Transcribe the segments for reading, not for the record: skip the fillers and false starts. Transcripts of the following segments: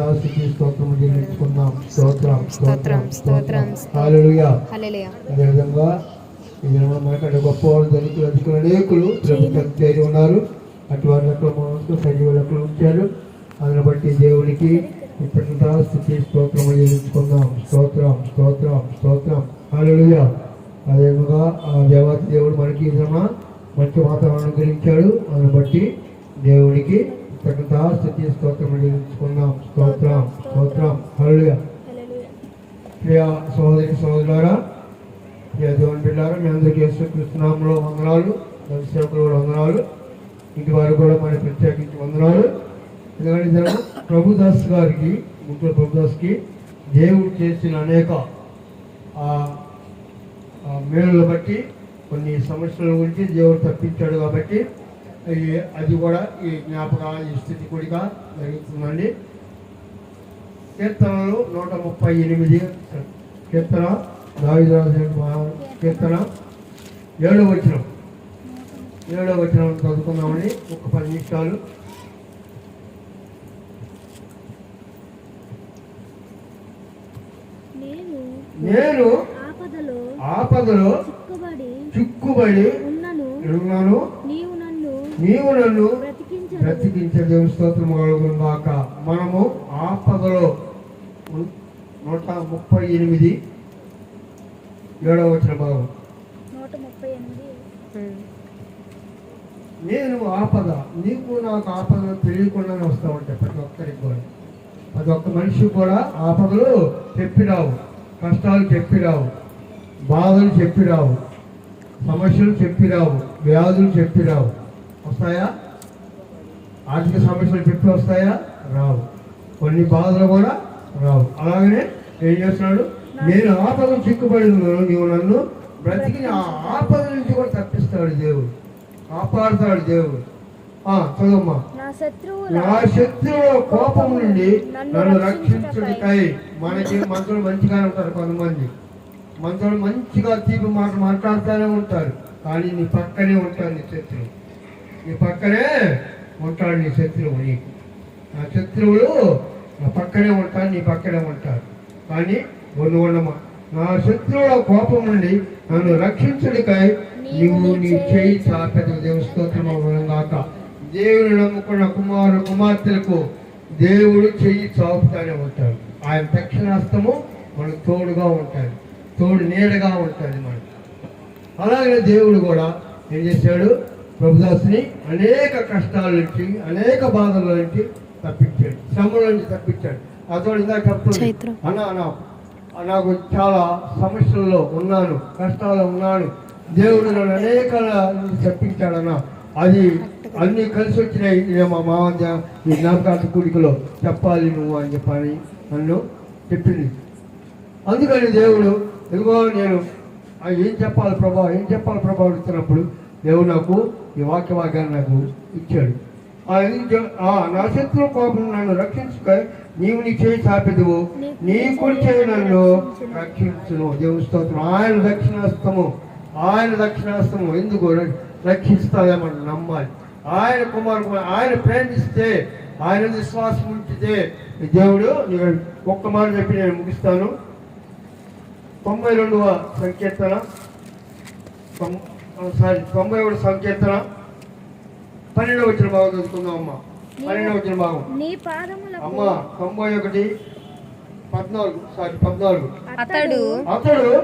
దాసుకి స్తోత్రము చెల్లించుకున్నాం. స్తోత్రం స్తోత్రం స్తోత్రం హల్లెలూయా. అదేవిధంగా ఈ దినమున మనకంటే గొప్పవాళ్ళు ధనికులు అధికులు అనేకులు ప్రభుత్వం చేరి ఉన్నారు. అటువంటి లెక్కలు సజీవ లెక్కలు ఉంచారు. అందుని బట్టి దేవునికి స్తుతి స్తోత్రము చెల్లించుకుందాం. స్తోత్రం స్తోత్రం స్తోత్రం హల్లెలూయా. అదేవిధంగా ఆ దేవాతి దేవుడు మనకి మంచి వాతావరణం అనుగ్రహించాడు. అందుని బట్టి దేవునికి స్తుతి స్తోత్రము చెల్లించుకుందాం. స్తోత్రం స్తోత్రం హల్లెలూయా. ప్రియ సహోదరి సహోదరులారా, ప్రియ దేవుని బిడ్డలారా, మీ అందరికీ యేసుక్రీస్తు నామములో వందనాలు. దర్శకులు వందనాలు. ఇంటి వారు కూడా మన ప్రత్యేకించి వందనాలు. ఎందుకంటే ప్రభుదాస్ గారికి, ముఖ్య ప్రభుదాస్కి దేవుడు చేసిన అనేక మేలులు బట్టి కొన్ని సమస్యల గురించి దేవుడు తప్పించాడు. కాబట్టి అది కూడా ఈ జ్ఞాపక ఈ స్థితి కూడిగా జరుగుతుందండి. కీర్తనలు 138 కీర్తన దావీదు రాసిన కీర్తన 7వ వచనం చదువుకుందామని ఒక 10 నిమిషాలు. నేను ఆపదలో చిక్కుబడి ఉన్నాను, నీవు నన్ను బ్రతికించే దేవుని స్తోత్రము కలుగును గాక. మనము ఆపదలో 138 7వ వచన భాగం. నేను ఆపద, నీకు నాకు ఆపదలు తెలియకుండానే వస్తూ ఉంటాయి. ప్రతి ఒక్కరికి కూడా, ప్రతి ఒక్క మనిషి కూడా ఆపదలు చెప్పిరావు, కష్టాలు చెప్పిరావు, బాధలు చెప్పిరావు, సమస్యలు చెప్పిరావు, వ్యాధులు చెప్పిరావు. వస్తాయా? ఆర్థిక సమస్యలు చెప్పి వస్తాయా? రావు. కొన్ని బాధలు కూడా రావు. అలాగనే ఏం చేస్తున్నాడు? నేను ఆపదలు చిక్కుబడి ఉన్నాను, నీవు నన్ను బ్రతికి ఆ ఆపద నుంచి కూడా తప్పిస్తాడు దేవుడు, కాపాడుతాడు దేవుడు. చదువమ్మా. నా శత్రువుల కోపం నుండి నన్ను రక్షించుడికై. మనకి మంత్రులు మంచిగానే ఉంటారు. కొంతమంది మంత్రులు మంచిగా తీపి మాట మాట్లాడుతూనే ఉంటారు, కానీ నీ పక్కనే ఉంటాడు నీ శత్రువు. నీ పక్కనే ఉంటాడు నీ శత్రువు. నీకు నా శత్రువులు నా పక్కనే ఉంటారు, నీ పక్కనే ఉంటారు. కానీ ఉండమా, నా శత్రువుల కోపం నుండి నన్ను రక్షించుడికై నీవు నీ చేయి చాపెదవు. దేవుని స్తోత్రము గాక. దేవుని నమ్ముకున్న కుమార్తెలకు దేవుడు చెయ్యి చాపుతానే ఉంటాడు. ఆయన దక్షిణాస్తము మనకు తోడుగా ఉంటాడు, తోడు నీడగా ఉంటుంది మనకు. అలాగే దేవుడు కూడా ఏం చేశాడు? ప్రభుదాసుని అనేక కష్టాల నుంచి, అనేక బాధల నుంచి తప్పించాడు, శ్రమల నుంచి తప్పించాడు. అతడు ఇందాక చెప్తాడు, నాకు చాలా సమస్యల్లో ఉన్నాను, కష్టాల్లో ఉన్నాను, దేవుడు నన్ను అనేక తప్పించాడన్నా. అది అన్నీ కలిసి వచ్చినాయి. మా మామ ఈ జ్ఞాపకార్థ కూడికలో చెప్పాలి నువ్వు అని చెప్పని నన్ను చెప్పింది. అందుకని దేవుడు ఇదిగో నేను ఏం చెప్పాలి ప్రభా అడుగుతున్నప్పుడు దేవుడు నాకు ఈ వాక్యాన్ని నాకు ఇచ్చాడు. నా శత్రువు కోపం నన్ను రక్షించుక, నీవు నీ చేయి చాపెదువు, నీ కుడి చేయి నన్ను రక్షించును. దేవుని స్తోత్రం. ఆయన దక్షిణాస్తము ఎందుకు రక్షిస్తామని నమ్మాలి. ఆయన ఆయన ప్రేమిస్తే, ఆయన విశ్వాసం ఉంచితే దేవుడు. ఒక్క మాట చెప్పి నేను ముగిస్తాను. 92వ సంకీర్తన 91వ సంకీర్తన 12వ వచన భాగం చదువుకుందాం అమ్మా. 12వ వచన భాగం అమ్మా. 14 అతడు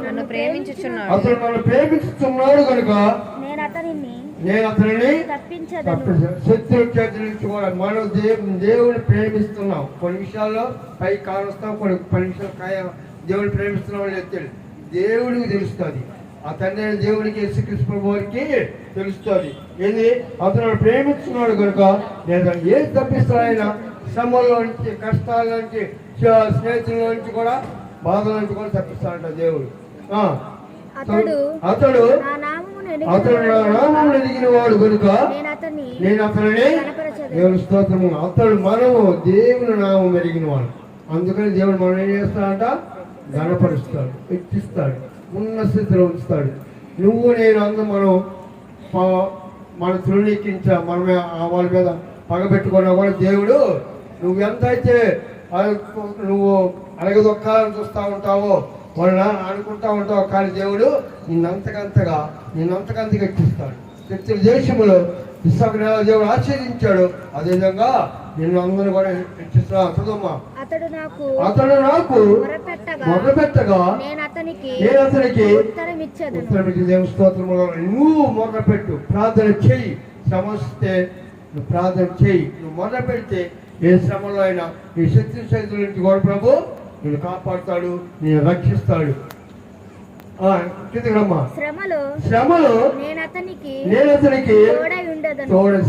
నన్ను ప్రేమించుచున్నాడు కనుక నేను అతనిని శత్రు చేతి నుంచి కూడా. మనం దేవుని ప్రేమిస్తున్నాం. కొన్ని విషయాల్లో పై కానొస్తాం, కొన్ని విషయాలు దేవుని ప్రేమిస్తున్నాం ఎత్తాడు. దేవుడికి తెలుస్తుంది. ఆ తండ్రి దేవుడికి యేసుక్రీస్తు వారికి తెలుస్తుంది. ఏంది? అతను ప్రేమిస్తున్నాడు కనుక నేను ఏది తప్పిస్తాడు. ఆయన శ్రమల నుంచి, కష్టాల నుంచి, స్నేహితుల నుంచి కూడా, బాధల నుంచి కూడా తప్పిస్తాడంట దేవుడు. అతడు నా నామమును ఎదిగిన వాడు కనుక నేను అతనిని దేవుని స్తోత్రము. అతడు మనము దేవుని నామం ఎరిగిన వాడు. అందుకని దేవుడు మనం ఏం చేస్తాడంట? ఘనపరుస్తాడు, హెచ్చిస్తాడు, ఉన్న స్థితిలో ఉంచుతాడు. నువ్వు నేను మనం తృణీకించా, మనమే వాళ్ళ మీద పగబెట్టుకున్నా కూడా దేవుడు నువ్వు ఎంత అయితే నువ్వు అడగదొక్కాలని చూస్తూ ఉంటావో వాళ్ళ అనుకుంటా ఉంటావు, కానీ దేవుడు నిన్నంతకంతగా హెచ్చిస్తాడు. శక్తుల దేశంలో ఇస్సాకు దేవుడు ఆశ్చర్యించాడు, అదేవిధంగా నిన్ను అందరూ కూడా హెచ్చిస్తున్నాడు. చదువుమ్మా. అతడు నాకు మొదలుపెట్టగా నేను అతనికి ఉత్తరమిచ్చి దేవుని స్తోత్రములో నువ్వు మొదలుపెట్టు, ప్రార్థన చెయ్యి. శ్రమస్తే నువ్వు ప్రార్థన చెయ్యి. నువ్వు మొదలు పెడితే ఏ శ్రమలో అయినా నీ శక్తుల నుంచి కూడా ప్రభు నిన్ను కాపాడుతాడు, నేను రక్షిస్తాడు. శ్రమలో నేను అతనికి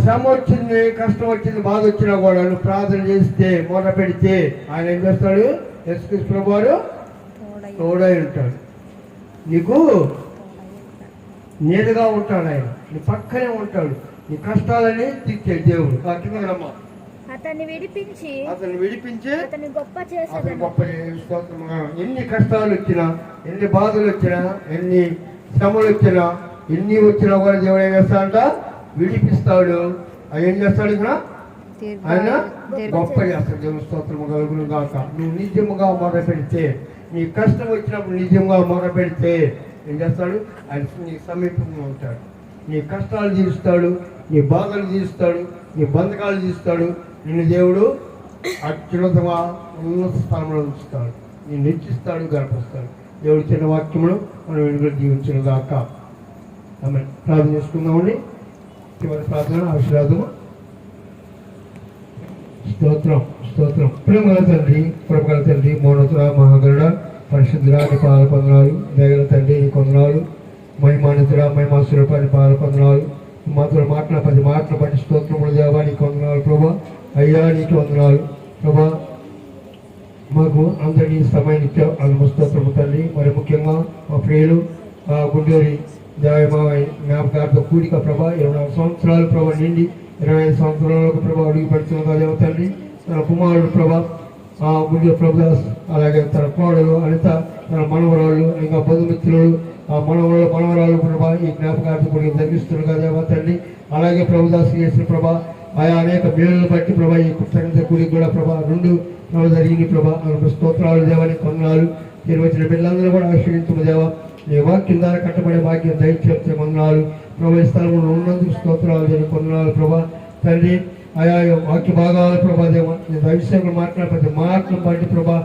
శ్రమ వచ్చింది, కష్టం వచ్చింది, బాధ వచ్చినా కూడా నువ్వు ప్రార్థన చేస్తే మొదలు పెడితే ఆయన ఏం చేస్తాడు? యేసుక్రీస్తు ప్రభువారు తోడై ఉంటాడు, నీకు నీడగా ఉంటాడు, ఆయన నీ పక్కనే ఉంటాడు, నీ కష్టాలని తీర్చే దేవుడు. కిందమ్మా. అతన్ని విడిపించి అతన్ని గొప్ప ఎన్ని కష్టాలు వచ్చినా, ఎన్ని బాధలు వచ్చినా, ఎన్ని శ్రమలు వచ్చినా, ఎన్ని వచ్చినా కూడా దేవుడు ఏం చేస్తాడంట? విడిపిస్తాడు. అది ఏం చేస్తాడు? ఇక్కడ ఆయన గొప్ప చేస్తాడు. దేవుని స్తోత్రము కలుగును గాక. నువ్వు నిజముగా మొదలు పెడితే, నీ కష్టం వచ్చినప్పుడు నిజంగా మొదలు పెడితే ఏం చేస్తాడు? ఆయన నీ సమీపంగా ఉంటాడు, నీ కష్టాలు తీరుస్తాడు, నీ బాధలు తీరుస్తాడు, నీ బంధకాలు తీరుస్తాడు. నిన్ను దేవుడు అత్యున్నతగా ఉన్నత స్థానంలో ఉంచుతాడు, నేను హెచ్చిస్తాడు, గర్పిస్తాడు. దేవుడు చిన్న వాక్యములు మనం వెనుక జీవించను గాక. ఆమె ప్రార్థన చేసుకుందామండి. చివరి ప్రార్థన ఆశీర్వాదము. స్తోత్రం. ప్రేమగల తండ్రి, కృపగల తండ్రి, మౌనతుడ, మహాగరుడ, పరిశుద్ధుడా, నీ పాద పొందనాలు. దయగల తండ్రి, నీ కొందనాలు. మహిమానితుడా, మహిమాసురూపాన్ని పాద పొందనాలు. మాతో మాటలు బట్టి స్తోత్రములు దేవా, నీకు వందనాలు ప్రభా. అయ్యా, నీకు వందనాలు ప్రభా. మాకు అందరినీ సమయం ఇచ్చావు, అందుకు స్తోత్రము తండ్రి. మరి ముఖ్యంగా మా ప్రియులు గుండూరి దేవమావయ్య జ్ఞాపకార్థ కూడిక ప్రభా, 24 సంవత్సరాలు ప్రభా నిండి 25 సంవత్సరాలకు ప్రభా అడుగు పెడుతున్నగా దేవ తండ్రి. తన కుమారుడు ప్రభా గుండూరు ప్రభుదాస్, అలాగే తన కోడలు అనిత, తన మనవరాళ్ళు, ఇంకా బంధుమిత్రులు, ఆ మనవరాలు ప్రభా ఈ జ్ఞాపకార్థ కూడిక జరిగిస్తున్నగా దేవ తండ్రి. అలాగే ప్రభుదాస్ చేసిన ప్రభా ఆయా అనేక మేలును బట్టి ప్రభా ఈ కృతజ్ఞత కూడిక కూడా ప్రభా 2 జరిగింది ప్రభా. స్తోత్రాలు దేవాని కొందనాలు. వచ్చిన బిడ్డలందరూ కూడా ఆశ్రయించము దేవా. నీ వాక్యం ద్వారా కట్టబడే భాగ్యం దయచేస్తే వందనాలు ప్రభా. ఈ స్థలంలో ఉన్నందుకు స్తోత్రాలు దేని కొందనాలు ప్రభా తండ్రి. ఆయా వాక్య భాగాలు ప్రభా దేవ, నేను దైవసేవకులు మాట్లాడే ప్రతి మాటను బట్టి ప్రభా